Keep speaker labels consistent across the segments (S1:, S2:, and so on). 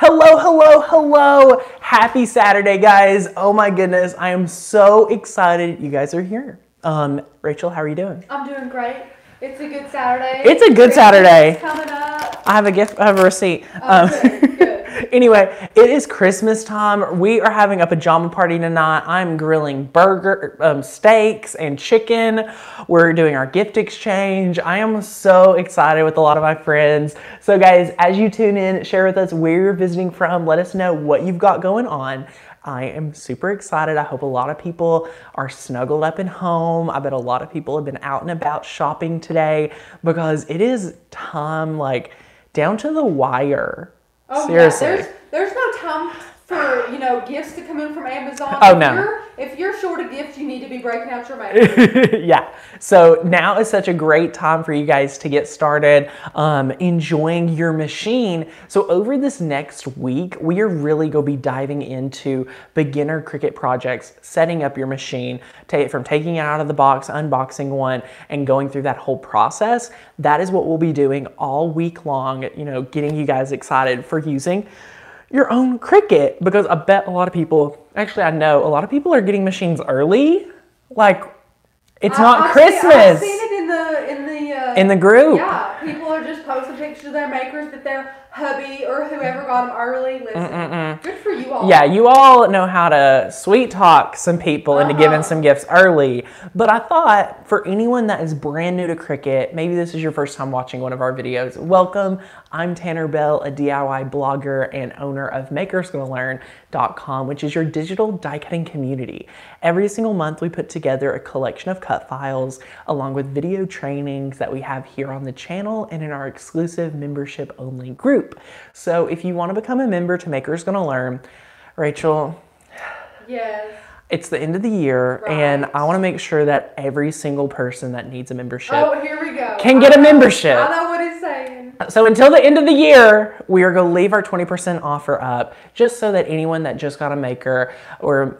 S1: Hello, hello, hello. Happy Saturday, guys. Oh my goodness, I am so excited you guys are here. Rachel, how are you doing?
S2: I'm doing great. It's a good Saturday.
S1: It's a good Saturday.
S2: It's coming up.
S1: I have a gift, I have a receipt.
S2: Good.
S1: Anyway, it is Christmas time. We are having a pajama party tonight. I'm grilling steaks and chicken. We're doing our gift exchange. I am so excited with a lot of my friends. So guys, as you tune in, share with us where you're visiting from. Let us know what you've got going on. I am super excited. I hope a lot of people are snuggled up in home. I bet a lot of people have been out and about shopping today because it is time like down to the wire.
S2: Oh,
S1: seriously.
S2: Yeah. There's no time for, gifts to come in from Amazon.
S1: Oh, no.
S2: If you're short of gifts, you need to be breaking out your makeup.
S1: Yeah. So now is such a great time for you guys to get started enjoying your machine. So over this next week, we are really going to be diving into beginner Cricut projects, setting up your machine, from taking it out of the box, unboxing one, and going through that whole process. That is what we'll be doing all week long, getting you guys excited for using your own Cricut, because I bet a lot of people, actually I know a lot of people are getting machines early. Like, it's not Christmas.
S2: I've seen it
S1: in the group.
S2: Yeah, people are just posting pictures of their makers that their hubby or whoever got them early. Listen, good for you all.
S1: Yeah, you all know how to sweet talk some people into giving some gifts early. But I thought for anyone that is brand new to Cricut, maybe this is your first time watching one of our videos, welcome. I'm Tanner Bell, a DIY blogger and owner of makersgonnalearn.com, which is your digital die cutting community. Every single month we put together a collection of cut files along with video trainings that we have here on the channel and in our exclusive membership only group. So if you want to become a member to Makers Gonna Learn, Rachel,
S2: yes,
S1: it's the end of the year,
S2: right,
S1: and I want to make sure that every single person that needs a membership
S2: here we go.
S1: can get a membership.
S2: I know what he's saying.
S1: So until the end of the year, we are going to leave our 20% offer up, just so that anyone that just got a maker or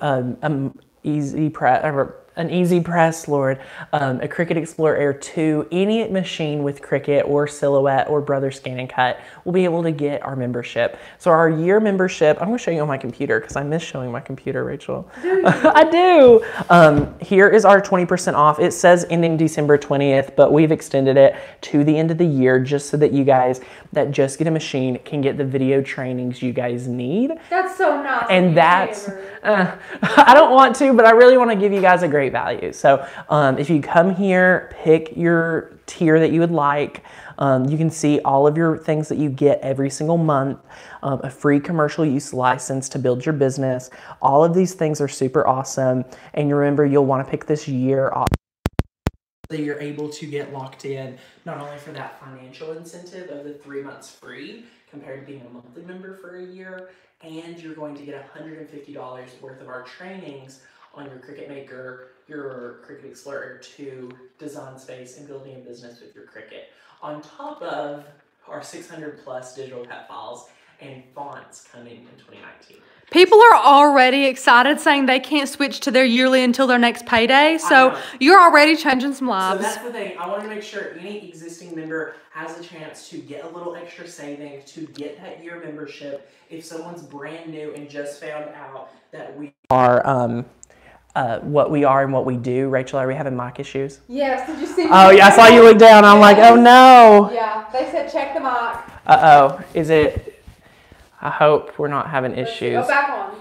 S1: an Easy Press, Lord, a Cricut Explorer Air 2, any machine with Cricut or Silhouette or Brother Scan and Cut will be able to get our membership. So our year membership, I'm going to show you on my computer because I miss showing my computer, Rachel.
S2: Do you?
S1: I do. Here is our 20% off. It says ending December 20th, but we've extended it to the end of the year just so that you guys that just get a machine can get the video trainings you guys need.
S2: That's so nice.
S1: And that's, I don't want to, but I really want to give you guys a great value. So if you come here, pick your tier that you would like. You can see all of your things that you get every single month, a free commercial use license to build your business. All of these things are super awesome. And you remember, you'll want to pick this year off so you're able to get locked in, not only for that financial incentive of the 3 months free compared to being a monthly member for a year, and you're going to get $150 worth of our trainings on your Cricut Maker, your Cricut Explorer 2, design space, and building a business with your Cricut. On top of our 600 plus digital cut files and fonts coming in 2019.
S2: People are already excited, saying they can't switch to their yearly until their next payday. So you're already changing some lives.
S1: So that's the thing. I want to make sure any existing member has a chance to get a little extra savings to get that year membership. If someone's brand new and just found out that we are what we are and what we do. Rachel, are we having mic issues?
S2: Yes. Did you see?
S1: Oh, yeah. I saw you look down. I'm like, oh no.
S2: Yeah. They said check the mic.
S1: Uh-oh. Is it? I hope we're not having issues.
S2: Go back on.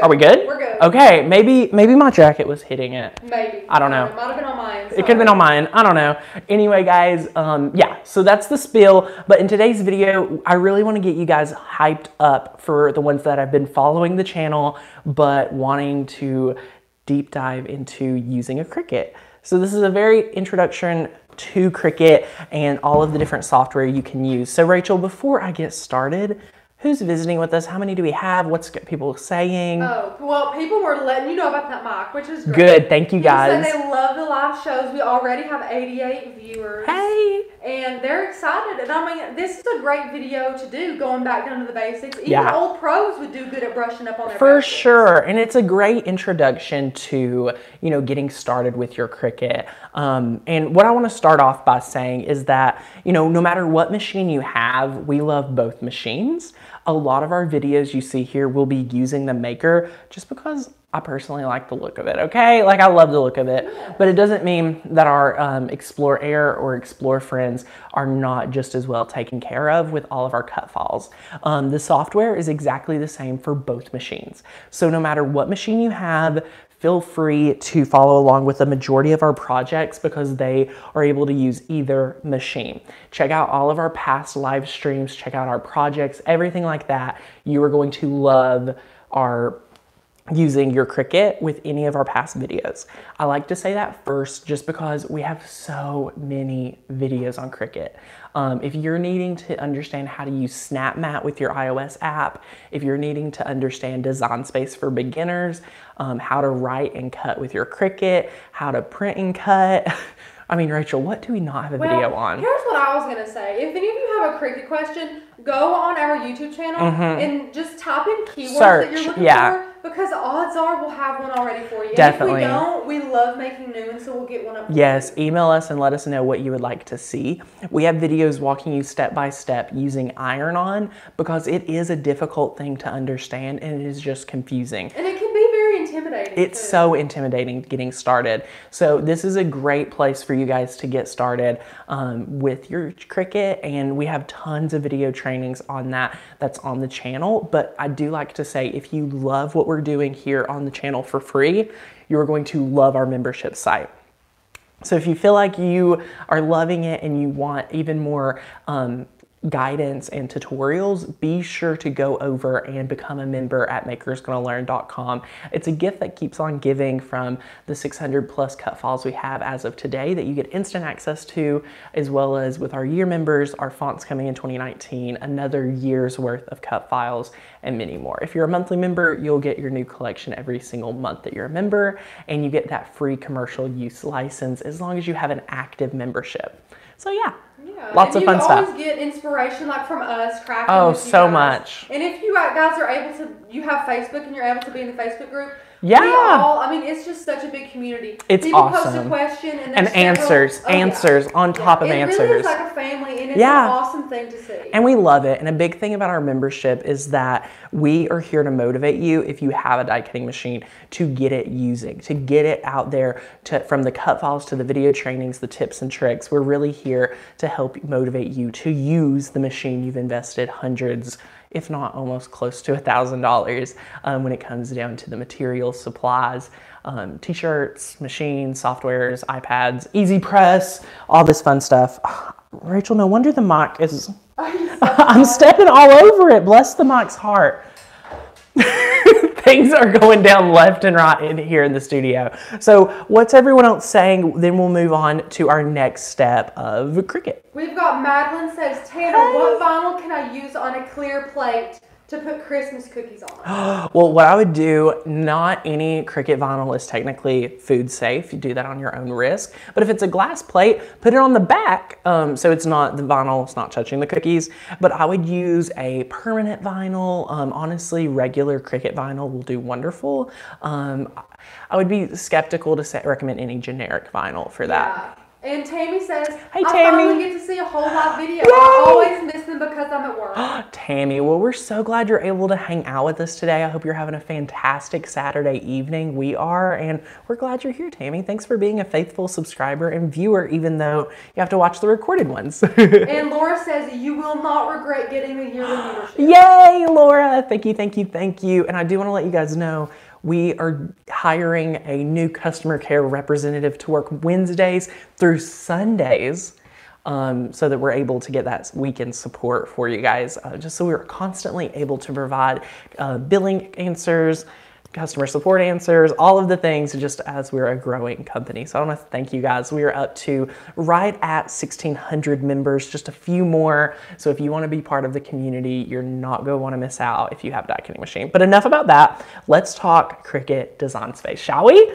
S1: Are we good?
S2: We're good.
S1: Okay. Maybe my jacket was hitting it.
S2: Maybe.
S1: I don't know.
S2: It might have been on mine.
S1: It could have been on mine. I don't know. Anyway, guys, yeah, so that's the spiel. But in today's video, I really want to get you guys hyped up for the ones that have been following the channel, but wanting to deep dive into using a Cricut. So this is a very introduction to Cricut and all of the different software you can use. So Rachel, before I get started, who's visiting with us? How many do we have? What's people saying?
S2: Oh, well, people were letting you know about that mic, which is great.
S1: Good, thank you guys.
S2: People said they love the live shows. We already have 88 viewers.
S1: Hey!
S2: And they're excited. And I mean, this is a great video to do, going back down to the basics. Even
S1: Yeah.
S2: old pros would do good at brushing up on their
S1: For
S2: basics.
S1: sure. And it's a great introduction to, getting started with your Cricut. And what I want to start off by saying is that, no matter what machine you have, we love both machines. A lot of our videos you see here will be using the maker just because I personally like the look of it, okay? Like, I love the look of it, but it doesn't mean that our Explore Air or Explore friends are not just as well taken care of with all of our cut files. The software is exactly the same for both machines. So no matter what machine you have, feel free to follow along with the majority of our projects because they are able to use either machine. Check out all of our past live streams, check out our projects, everything like that. You are going to love our using your Cricut with any of our past videos. I like to say that first just because we have so many videos on Cricut. If you're needing to understand how to use Snap Mat with your iOS app, if you're needing to understand Design Space for beginners, how to write and cut with your Cricut, how to print and cut. I mean, Rachel, what do we not have a video on?
S2: Here's what I was going to say. If any of you have a Cricut question, go on our YouTube channel and just type in keywords that you're looking for, because odds are we'll have one already for you.
S1: Definitely.
S2: And if we don't, we love making new ones, so we'll get one up.
S1: Yes, email us and let us know what you would like to see. We have videos walking you step by step using iron-on because it is a difficult thing to understand and it is just confusing.
S2: And it can be very intimidating.
S1: It's so intimidating getting started. So this is a great place for you guys to get started with your Cricut, and we have tons of video trainings on that's on the channel. But I do like to say, if you love what we're doing here on the channel for free, you're going to love our membership site. So if you feel like you are loving it and you want even more guidance and tutorials, be sure to go over and become a member at makersgonnalearn.com. It's a gift that keeps on giving from the 600 plus cut files we have as of today that you get instant access to, as well as with our year members, our fonts coming in 2019, another year's worth of cut files, and many more. If you're a monthly member, you'll get your new collection every single month that you're a member, and you get that free commercial use license as long as you have an active membership. So yeah. Lots of fun stuff.
S2: You always get inspiration like from us, crafting.
S1: Oh, so much.
S2: And if you guys are able to, you have Facebook and you're able to be in the Facebook group.
S1: Yeah.
S2: I mean, it's just such a big community.
S1: It's
S2: People
S1: awesome.
S2: post a question and
S1: answers on top of answers.
S2: It really is like a family, and it's an awesome thing to see.
S1: And we love it. And a big thing about our membership is that we are here to motivate you, if you have a die cutting machine, to get it using, to get it out there, from the cut files to the video trainings, the tips and tricks. We're really here to help motivate you to use the machine you've invested hundreds, if not almost close to $1,000 when it comes down to the materials, supplies, t-shirts, machines, softwares, iPads, Easy Press, all this fun stuff. Rachel, no wonder the mic is... I'm stepping all over it. Bless the mic's heart. Things are going down left and right in here in the studio. So what's everyone else saying? Then we'll move on to our next step of Cricut.
S2: We've got Madeline says, Tanner, what vinyl can I use on a clear plate to put Christmas cookies on?
S1: Well, what I would do, not any Cricut vinyl is technically food safe. You do that on your own risk. But if it's a glass plate, put it on the back so it's not, the vinyl, it's not touching the cookies. But I would use a permanent vinyl. Honestly, regular Cricut vinyl will do wonderful. I would be skeptical to recommend any generic vinyl for that.
S2: Yeah. And Tammy says,
S1: hey,
S2: I
S1: Tammy.
S2: finally get to see a whole live video. I always miss them because I'm at work.
S1: Tammy, well, we're so glad you're able to hang out with us today. I hope you're having a fantastic Saturday evening. We are, and we're glad you're here, Tammy. Thanks for being a faithful subscriber and viewer, even though you have to watch the recorded ones.
S2: And Laura says, you will not regret getting the yearly membership.
S1: Yay, Laura. Thank you, thank you, thank you. And I do want to let you guys know, we are hiring a new customer care representative to work Wednesdays through Sundays so that we're able to get that weekend support for you guys, just so we're constantly able to provide billing answers, customer support answers, all of the things, just as we're a growing company. So I want to thank you guys. We are up to right at 1,600 members, just a few more. So if you want to be part of the community, you're not going to want to miss out if you have a die cutting machine. But enough about that. Let's talk Cricut Design Space, shall we?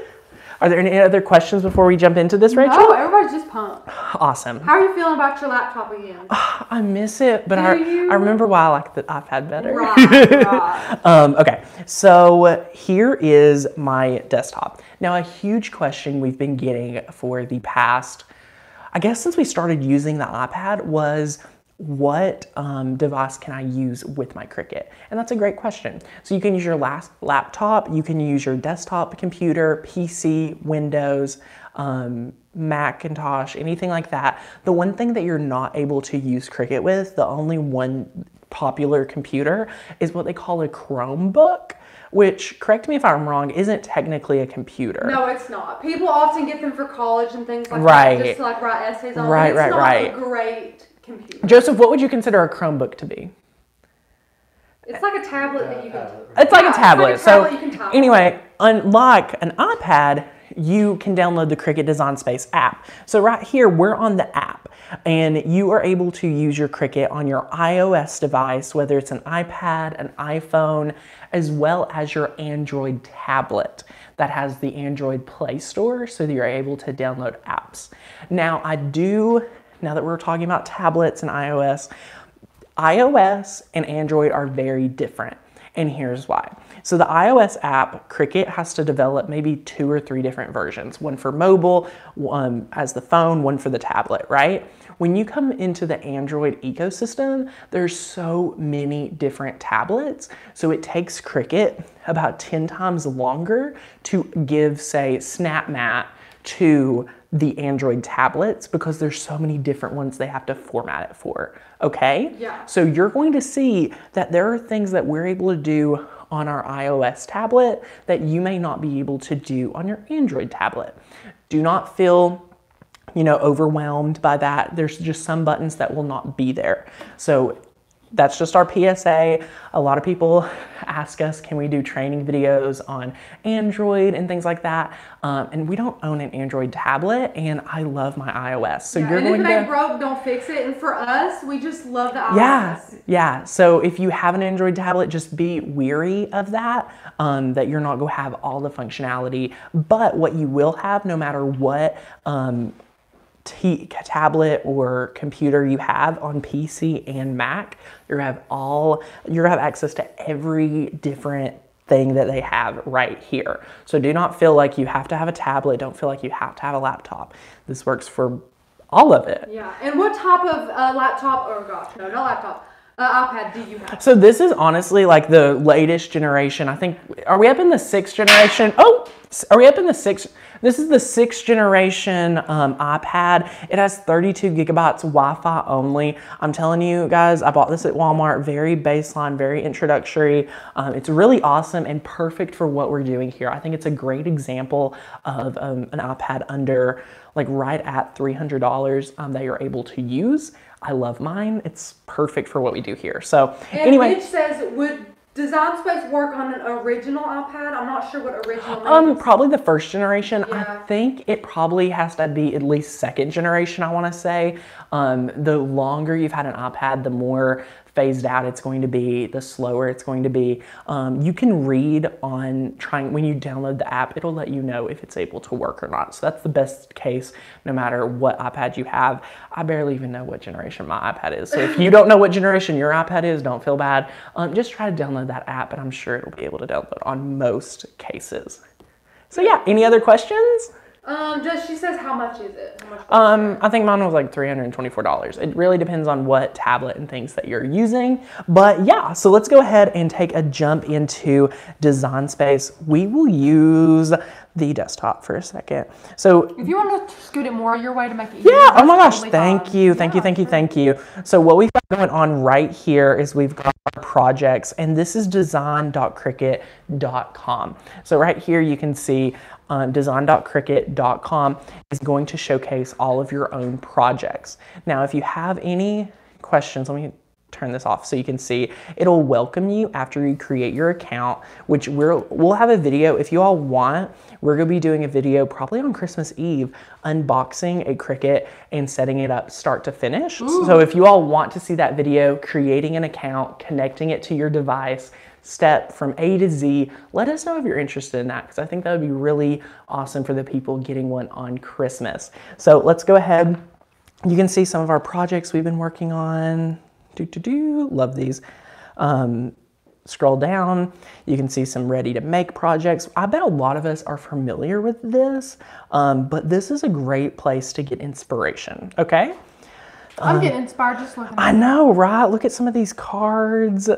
S1: Are there any other questions before we jump into this, Rachel?
S2: No, everybody's just pumped.
S1: Awesome.
S2: How are you feeling about your laptop again?
S1: I miss it, but I remember why I like the iPad better.
S2: Right.
S1: Okay, so here is my desktop. Now, a huge question we've been getting for the past, I guess since we started using the iPad, was what device can I use with my Cricut? And that's a great question. So you can use your laptop, you can use your desktop computer, PC, Windows, Macintosh, anything like that. The one thing that you're not able to use Cricut with, the only one popular computer, is what they call a Chromebook, which, correct me if I'm wrong, isn't technically a computer.
S2: No, it's not. People often get them for college and things like that, just to like write essays on. It's not a great computer.
S1: Joseph, what would you consider a Chromebook to be?
S2: It's like a tablet that you can.
S1: It's like a tablet. So anyway, unlike an iPad, you can download the Cricut Design Space app. So right here, we're on the app, and you are able to use your Cricut on your iOS device, whether it's an iPad, an iPhone, as well as your Android tablet that has the Android Play Store, so that you're able to download apps. Now that we're talking about tablets and iOS and Android are very different. And here's why. So the iOS app, Cricut has to develop maybe 2 or 3 different versions. One for mobile, one as the phone, one for the tablet, right? When you come into the Android ecosystem, there's so many different tablets. So it takes Cricut about 10 times longer to give, say, SnapMat to the Android tablets because there's so many different ones they have to format it for, okay?
S2: Yeah.
S1: So you're going to see that there are things that we're able to do on our iOS tablet that you may not be able to do on your Android tablet. Do not feel, overwhelmed by that. There's just some buttons that will not be there. So that's just our PSA. A lot of people ask us, can we do training videos on Android and things like that? And we don't own an Android tablet, and I love my iOS. So you're going to...
S2: if it ain't broke, don't fix it. And for us, we just love the iOS.
S1: Yeah. So if you have an Android tablet, just be weary of that, that you're not going to have all the functionality. But what you will have, no matter what tablet or computer you have on PC and Mac, you're gonna have access to every different thing that they have right here. So do not feel like you have to have a tablet. Don't feel like you have to have a laptop. This works for all of it.
S2: Yeah. And what type of laptop? Oh gosh, no, not laptop. iPad do you have?
S1: So this is honestly like the latest generation. I think, are we up in the 6th generation? Oh, are we up in the 6th? This is the 6th generation iPad. It has 32 gigabytes Wi-Fi only. I'm telling you guys, I bought this at Walmart. Very baseline, very introductory. It's really awesome and perfect for what we're doing here. I think it's a great example of an iPad under, like right at $300 that you're able to use. I love mine. It's perfect for what we do here. So anyway.
S2: Mitch says, would Design Space work on an original iPad? I'm not sure what original means.
S1: Probably the 1st generation.
S2: Yeah.
S1: I think it probably has to be at least 2nd generation, I want to say. The longer you've had an iPad, the more phased out it's going to be, the slower it's going to be. You can read when you download the app, it'll let you know if it's able to work or not. So that's the best case, no matter what iPad you have. I barely even know what generation my iPad is. So if you don't know what generation your iPad is, don't feel bad. Just try to download that app, and I'm sure it'll be able to download on most cases. So yeah, any other questions?
S2: She says, how much is it?
S1: I think mine was like $324. It really depends on what tablet and things that you're using. But yeah, so let's go ahead and take a jump into Design Space. We will use the desktop for a second. So
S2: if you want to scoot it more your way to make it
S1: easier. Yeah, oh my gosh, thank you. So what we've got going on right here is we've got our projects, and this is design.cricut.com. So right here you can see design.cricut.com is going to showcase all of your own projects. Now, if you have any questions, let me turn this off so you can see. It'll welcome you after you create your account, which we'll have a video. If you all want, we're gonna be doing a video probably on Christmas Eve, unboxing a Cricut and setting it up start to finish. Ooh. So if you all want to see that video, creating an account, connecting it to your device, step from A to Z, let us know if you're interested in that, because I think that would be really awesome for the people getting one on Christmas. So let's go ahead. You can see some of our projects we've been working on. Love these. Scroll down, you can see some ready to make projects. I bet a lot of us are familiar with this, but this is a great place to get inspiration, okay?
S2: I'm getting inspired just looking at
S1: I know, right? Look at some of these cards.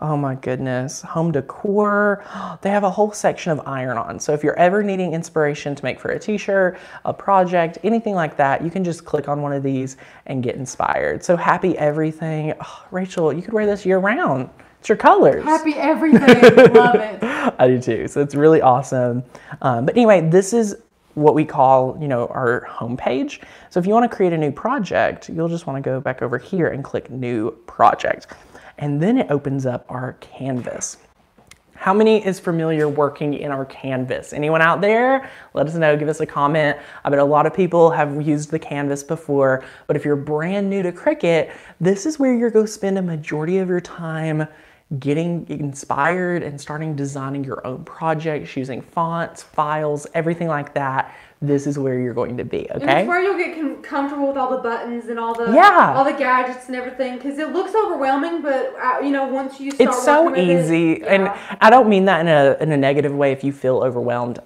S1: Oh my goodness. Home decor. They have a whole section of iron-on. So if you're ever needing inspiration to make for a t-shirt, a project, anything like that, you can just click on one of these and get inspired. So happy everything. Oh, Rachel, you could wear this year round. It's your colors.
S2: Happy everything. Love it.
S1: I do too. So it's really awesome. But anyway, this is what we call, our homepage. So if you want to create a new project, you'll just want to go back over here and click new project. And then it opens up our canvas. How many is familiar working in our canvas? Anyone out there? Let us know, give us a comment. I bet a lot of people have used the canvas before, but if you're brand new to Cricut, this is where you're going to spend a majority of your time getting inspired and starting designing your own projects, using fonts, files, everything like that. This is where you're going to be, okay?
S2: And it's where you'll get comfortable with all the buttons and all the gadgets and everything, because it looks overwhelming, but once you start
S1: it's so easy. And I don't mean that in a negative way. If you feel overwhelmed,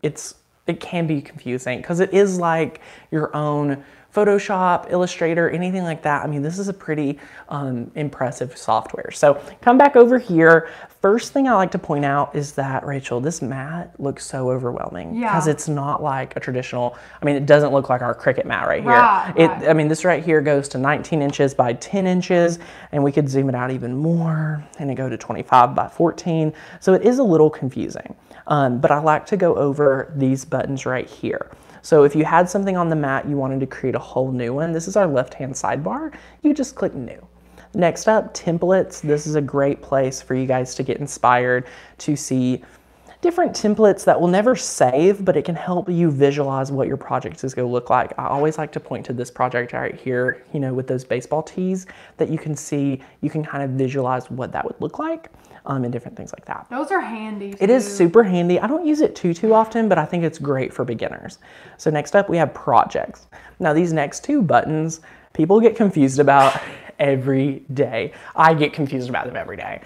S1: it can be confusing because it is like your own Photoshop, Illustrator, anything like that. I mean, this is a pretty impressive software. So come back over here. First thing I like to point out is that, Rachel, this mat looks so overwhelming because it's not like a traditional, it doesn't look like our Cricut mat right here. Right. This right here goes to 19 inches by 10 inches, and we could zoom it out even more and it go to 25 by 14. So it is a little confusing, but I like to go over these buttons right here. So if you had something on the mat, you wanted to create a whole new one, this is our left-hand sidebar. You just click new. Next up, templates. This is a great place for you guys to get inspired to see different templates that will never save, but it can help you visualize what your project is going to look like. I always like to point to this project right here, with those baseball tees that you can see, you can kind of visualize what that would look like. And different things like that.
S2: Those are handy too.
S1: It is super handy. I don't use it too often, but I think it's great for beginners. So next up, we have projects. Now these next two buttons, people get confused about every day. I get confused about them every day.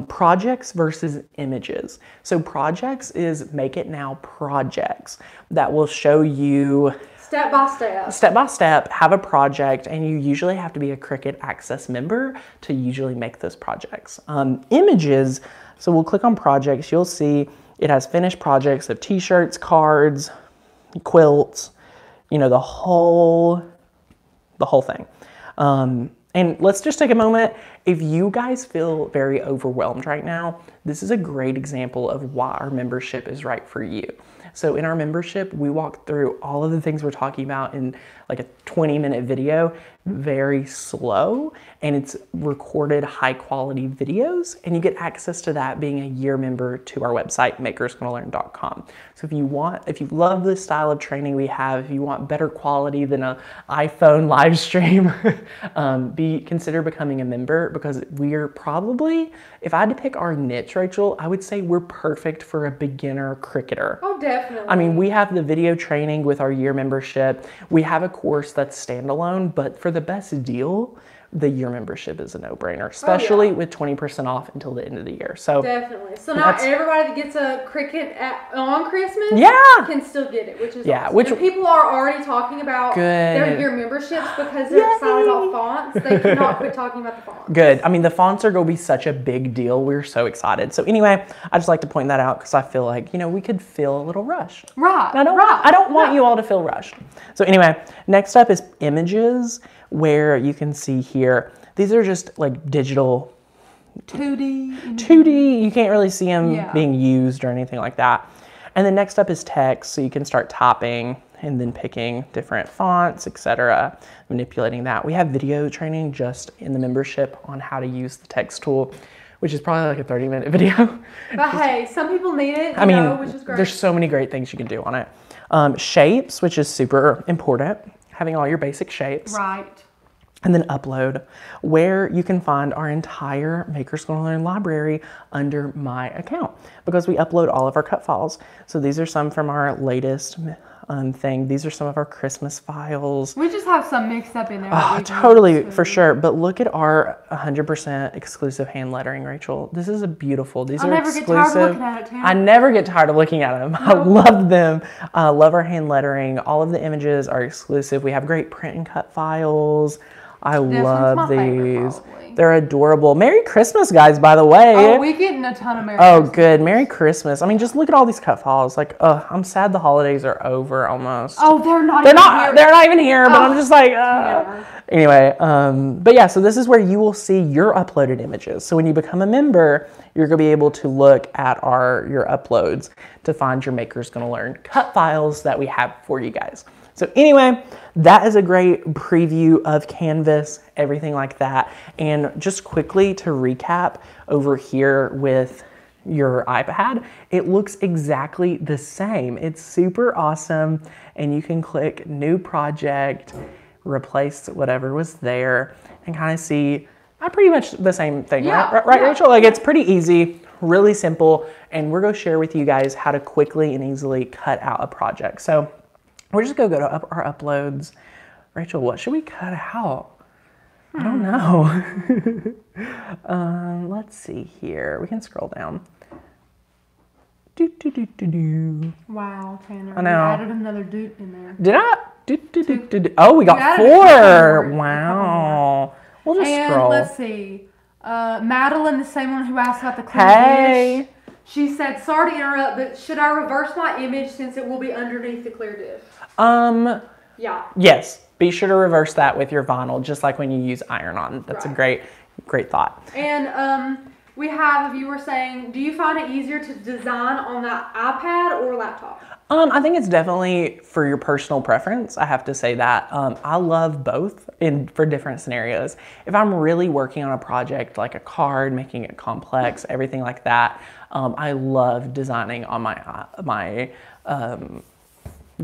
S1: Projects versus images. So projects is make it now projects that will show you
S2: step by step.
S1: Step by step, have a project, and you usually have to be a Cricut Access member to usually make those projects. Images, so we'll click on projects, you'll see it has finished projects of t-shirts, cards, quilts, the whole thing. And let's just take a moment. If you guys feel very overwhelmed right now, this is a great example of why our membership is right for you. So in our membership, we walk through all of the things we're talking about in like a 20-minute video, very slow, and it's recorded high quality videos, and you get access to that being a year member to our website, makersgonnalearn.com. So if you love the style of training we have, if you want better quality than an iPhone live stream, consider becoming a member, because we're probably, if I had to pick our niche, Rachel, I would say we're perfect for a beginner Cricketer.
S2: Oh, definitely.
S1: We have the video training with our year membership. We have a course that's standalone, but for the best deal, the year membership is a no-brainer, especially with 20% off until the end of the year. So
S2: definitely. So now everybody that gets a Cricut on Christmas can still get it, which is awesome. And people are already talking about their year memberships because they're excited about fonts. They cannot quit talking about the fonts.
S1: Good. The fonts are going to be such a big deal. We're so excited. So anyway, I just like to point that out because I feel like, we could feel a little rushed.
S2: Right.
S1: And I don't want you all to feel rushed. So anyway, next up is images, where you can see here, these are just like digital 2D, you can't really see them being used or anything like that. And then next up is text, so you can start typing and then picking different fonts, etc., manipulating that. We have video training just in the membership on how to use the text tool, which is probably like a 30-minute video.
S2: But hey, some people need it, which is great.
S1: There's so many great things you can do on it. Shapes, which is super important. Having all your basic shapes.
S2: Right.
S1: And then upload, where you can find our entire Makers Gonna Learn library under my account, because we upload all of our cut files. So these are some from our latest thing. These are some of our Christmas files.
S2: We just have some mixed up in there.
S1: Totally, for sure. But look at our 100% exclusive hand lettering, Rachel. This is a beautiful. These are exclusive.
S2: Get tired of looking at it, Tam.
S1: I never get tired of looking at them. No. I love them. I love our hand lettering. All of the images are exclusive. We have great print and cut files. I love these. They're adorable. Merry Christmas, guys, by the way.
S2: Oh, we're getting a ton of Merry Christmas.
S1: Oh, good. Merry Christmas. I mean, just look at all these cut files. Like, I'm sad the holidays are over almost.
S2: Oh, they're not
S1: even here, but I'm just like, Anyway, but yeah, so this is where you will see your uploaded images. So when you become a member, you're going to be able to look at your uploads to find your Maker's Gonna Learn cut files that we have for you guys. So anyway, that is a great preview of Canvas, everything like that. And just quickly to recap over here with your iPad, it looks exactly the same. It's super awesome. And you can click New Project, replace whatever was there, and kind of see pretty much the same thing, right, Rachel? Like, it's pretty easy, really simple, and we're going to share with you guys how to quickly and easily cut out a project. So we're just going to go to our uploads. Rachel, what should we cut out? I don't know. Let's see here. We can scroll down.
S2: Wow, Tanner.
S1: I know.
S2: You added another doot in there.
S1: Did I? Oh, we got 4. Wow. We'll just scroll.
S2: And let's see. Madeline, the same one who asked about the clear dish. She said, sorry to interrupt, but should I reverse my image since it will be underneath the clear dish? Yeah. Yes.
S1: Be sure to reverse that with your vinyl, just like when you use iron-on. That's a great thought.
S2: And we have a viewer saying, do you find it easier to design on that iPad or laptop?
S1: I think it's definitely for your personal preference. I have to say that. I love both for different scenarios. If I'm really working on a project like a card, making it complex, everything like that, I love designing on my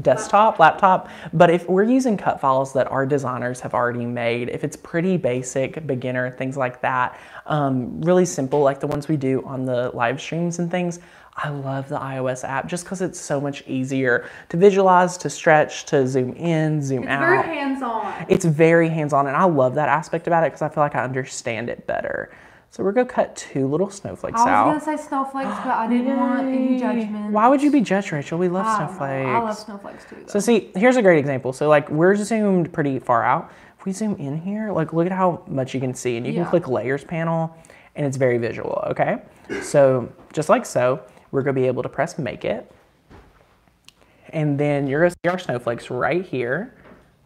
S1: desktop, laptop. But if we're using cut files that our designers have already made, if it's pretty basic, beginner, things like that, really simple, like the ones we do on the live streams and things, I love the iOS app just because it's so much easier to visualize, to stretch, to zoom in, zoom out.
S2: It's very hands-on.
S1: It's very hands-on, and I love that aspect about it because I feel like I understand it better. So we're going to cut 2 little snowflakes out.
S2: I was going to say snowflakes, but I didn't want any judgment.
S1: Why would you be judged, Rachel? We love snowflakes.
S2: I love snowflakes too, though.
S1: So see, here's a great example. So like we're zoomed pretty far out. If we zoom in here, like look at how much you can see, and you can click Layers panel, and it's very visual, okay? So just like so, we're going to be able to press Make It. And then you're going to see our snowflakes right here,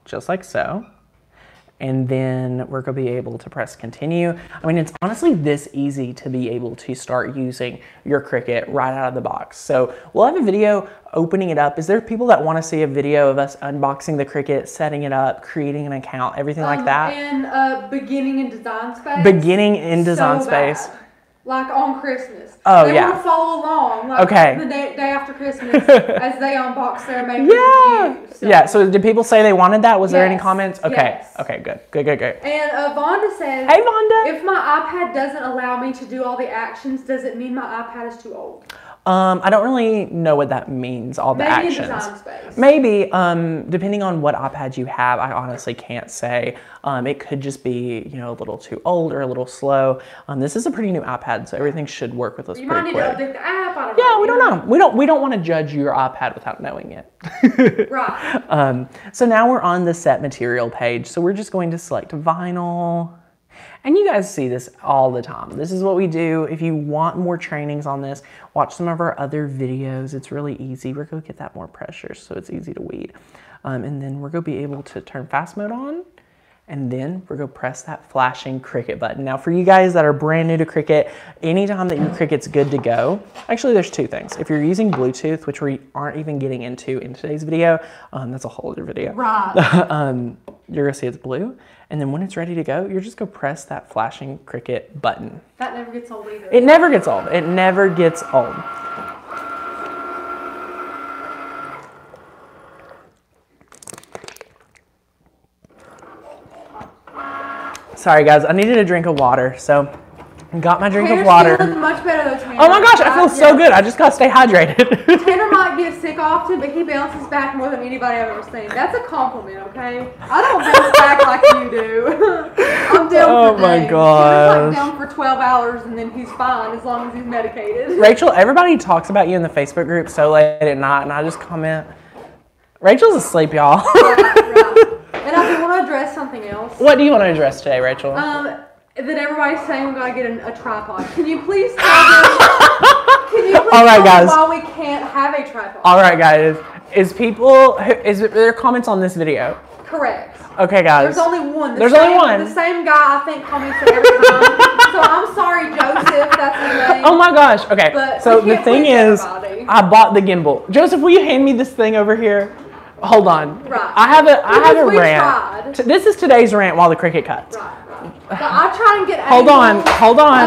S1: just like so. And then we're going to be able to press Continue. I mean, it's honestly this easy to be able to start using your Cricut right out of the box. So we'll have a video opening it up. Is there people that want to see a video of us unboxing the Cricut, setting it up, creating an account, everything like that?
S2: And beginning in Design Space.
S1: Beginning in Design Space.
S2: Like on Christmas.
S1: Oh,
S2: they want to follow along. Like the day after Christmas as they unbox their Maker's review. So.
S1: Yeah, so did people say they wanted that? Was there any comments? Okay. Yes. Okay, good.
S2: And Vonda says,
S1: hey, Vonda.
S2: If my iPad doesn't allow me to do all the actions, does it mean my iPad is too old?
S1: I don't really know what that means, all the actions.
S2: Maybe in Design Space.
S1: Maybe, depending on what iPad you have, I honestly can't say. It could just be, you know, a little too old or a little slow. This is a pretty new iPad, so everything should work with us pretty quick. You might need to update the app. I don't know. We don't know. We don't want to judge your iPad without knowing it.
S2: Right.
S1: So now we're on the set material page. So we're just going to select vinyl. And you guys see this all the time. This is what we do. If you want more trainings on this, watch some of our other videos. It's really easy. We're going to get that more pressure so it's easy to weed. And then we're going to be able to turn fast mode on. And then we're going to press that flashing Cricut button. Now for you guys that are brand new to Cricut, anytime that your Cricut's good to go, actually there's 2 things. If you're using Bluetooth, which we aren't even getting into in today's video, that's a whole other video.
S2: Right.
S1: You're going to see it's blue. And then when it's ready to go, you're just going to press that flashing Cricut button.
S2: That never gets old either.
S1: It never gets old. It never gets old. Sorry guys, I needed a drink of water, so got my drink of water.
S2: Much better though, Tanner.
S1: Oh my gosh, I feel so good. I just got to stay hydrated.
S2: Tanner might get sick often, but he bounces back more than anybody I've ever seen. That's a compliment, okay? I don't bounce back like you do. I'm down for days. Tanner's like down for 12 hours and then he's fine as long as he's medicated.
S1: Rachel, everybody talks about you in the Facebook group so late at night, and I just comment, Rachel's asleep, y'all.
S2: Right. And I've been one of to address something else.
S1: What do you want to address today, Rachel?
S2: That everybody's saying we gotta get a tripod. Can you please tell me?
S1: All right, guys.
S2: Why we can't have a tripod?
S1: All right, guys. Is there comments on this video?
S2: Correct.
S1: Okay, guys.
S2: There's only one.
S1: There's only one.
S2: The same guy, I think, comments it every time. So I'm sorry, Joseph. That's his name.
S1: Oh my gosh. Okay.
S2: But
S1: so the thing is, I bought the gimbal. Joseph, will you hand me this thing over here? Hold on. Right. I have a rant. This is today's rant while the Cricut cuts. Right.
S2: But I try and get
S1: Hold on.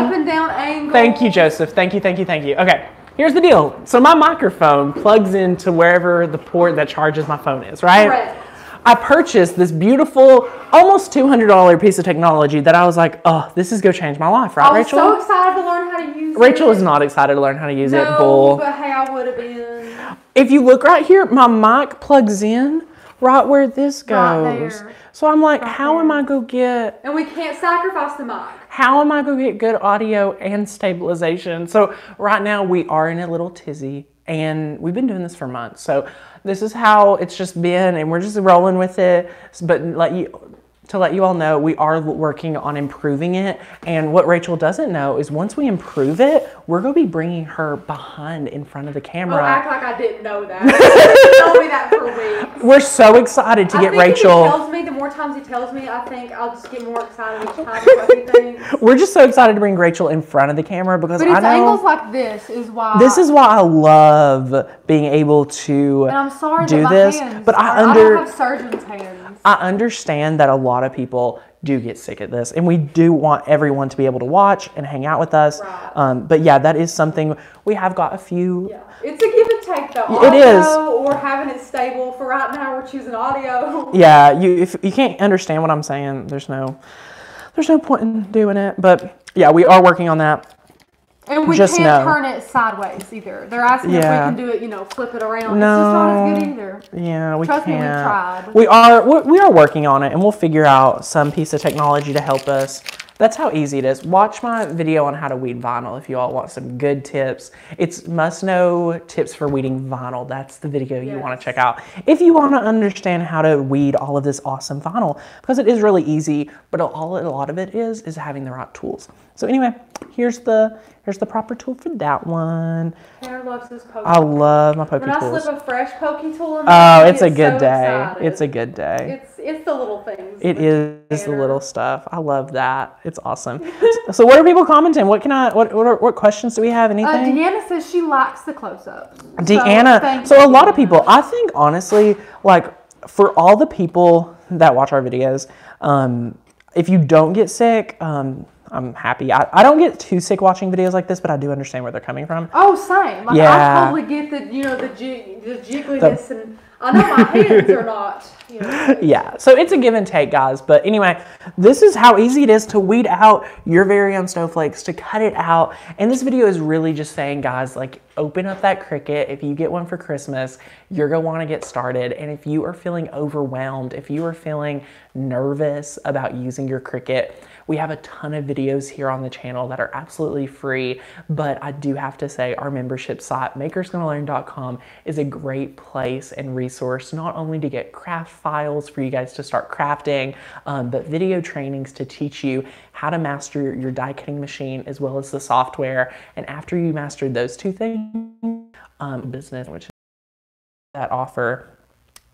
S2: Up and down angles.
S1: Thank you, Joseph. Thank you. Okay. Here's the deal. So my microphone plugs into wherever the port that charges my phone is, right?
S2: Correct.
S1: I purchased this beautiful, almost $200 piece of technology that I was like, oh, this is going to change my life, right, Rachel?
S2: I was so excited to learn how to use it.
S1: Rachel is not excited to learn how to use it, bull.
S2: But hey, I would have been.
S1: If you look right here, my mic plugs in right where this goes.
S2: Right there.
S1: So I'm like, how am I going to get...
S2: And we can't sacrifice the mic.
S1: How am I going to get good audio and stabilization? So right now we are in a little tizzy, and we've been doing this for months. So this is how it's just been, and we're just rolling with it. But to let you all know, we are working on improving it. And what Rachel doesn't know is once we improve it, we're going to be bringing her behind in front of the camera.
S2: Oh, act like I didn't know that. He told me that for weeks.
S1: We're so excited to get Rachel.
S2: If he tells me, the more times he tells me, I think I'll just get more excited each time what he thinks.
S1: We're just so excited to bring Rachel in front of the camera because I know
S2: angles like this is why.
S1: This is why I love being able to
S2: and I'm sorry
S1: do
S2: that my
S1: this.
S2: Hands
S1: but
S2: I don't have surgeon's hands.
S1: I understand that a lot of people do get sick at this, and we do want everyone to be able to watch and hang out with us. Right. But yeah, that is something we have got a few.
S2: Yeah. It's a give and take though.
S1: It is.
S2: Or having it stable. For right now, we're choosing audio.
S1: Yeah, if you can't understand what I'm saying, there's no point in doing it. But yeah, we are working on that.
S2: And we can't turn it sideways either. They're asking if we can do it, flip it around.
S1: No.
S2: It's just not as good either.
S1: Yeah, we
S2: Trust
S1: can't.
S2: me, we've tried.
S1: We are working on it, and we'll figure out some piece of technology to help us. That's how easy it is. Watch my video on how to weed vinyl if you all want some good tips. It's must-know tips for weeding vinyl. That's the video you want to check out if you want to understand how to weed all of this awesome vinyl, because it is really easy, but a lot of it is having the right tools. So anyway, here's the proper tool for that one.
S2: Tanner loves his pokey.
S1: I love my pokey tools.
S2: When I slip a fresh pokey tool in
S1: there, it's a good day. Excited. It's a good day.
S2: It's the little things.
S1: It is the little stuff. I love that. It's awesome. So what are people commenting? What questions do we have? Anything?
S2: Deanna says she likes the close-ups.
S1: Deanna. So a lot of people, I think honestly, like for all the people that watch our videos, if you don't get sick, I'm happy. I don't get too sick watching videos like this, but I do understand where they're coming from.
S2: Oh, same. Like, I totally get the jiggliness, and I know my hands are not.
S1: Yeah, so it's a give and take, guys. But anyway, this is how easy it is to weed out your very own snowflakes, to cut it out. And this video is really just saying, guys, like, open up that Cricut. If you get one for Christmas, you're going to want to get started. And if you are feeling overwhelmed, if you are feeling nervous about using your Cricut, we have a ton of videos here on the channel that are absolutely free, but I do have to say our membership site, makersgonnalearn.com, is a great place and resource, not only to get craft files for you guys to start crafting, but video trainings to teach you how to master your die cutting machine as well as the software. And after you mastered those two things, business, which is that offer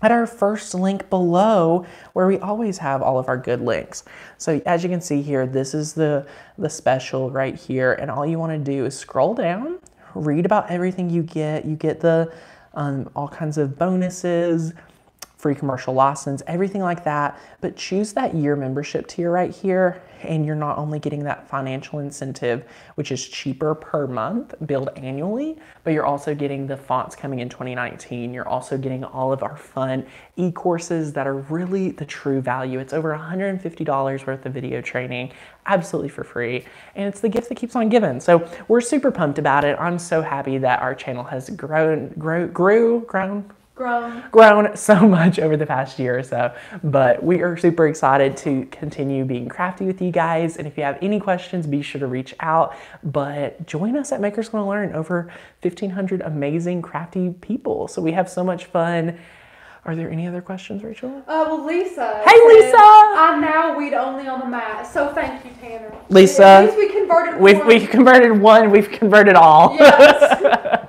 S1: at our first link below, where we always have all of our good links. So as you can see here, this is the special right here, and all you want to do is scroll down, read about everything you get. You get the all kinds of bonuses, free commercial license, everything like that, but choose that year membership tier right here, and you're not only getting that financial incentive, which is cheaper per month, billed annually, but you're also getting the fonts coming in 2019. You're also getting all of our fun e-courses that are really the true value. It's over $150 worth of video training, absolutely for free, and it's the gift that keeps on giving. So we're super pumped about it. I'm so happy that our channel has grown so much over the past year or so, but we are super excited to continue being crafty with you guys. And if you have any questions, be sure to reach out, but join us at Makers Gonna Learn. Over 1,500 amazing crafty people. So we have so much fun Are there any other questions, Rachel?
S2: Well, Lisa.
S1: Hey, Lisa.
S2: I now weed only on the mat. So thank you, Tanner.
S1: Lisa.
S2: At least we converted one.
S1: We converted one. We've converted all.
S2: Yes.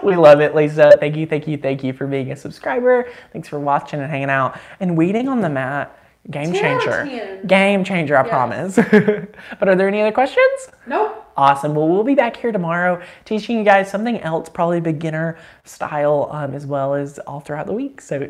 S1: We love it, Lisa. Thank you for being a subscriber. Thanks for watching and hanging out. And weeding on the mat, game changer. Game changer, I promise. But are there any other questions?
S2: Nope.
S1: Awesome. Well, we'll be back here tomorrow teaching you guys something else, probably beginner style, as well as all throughout the week. So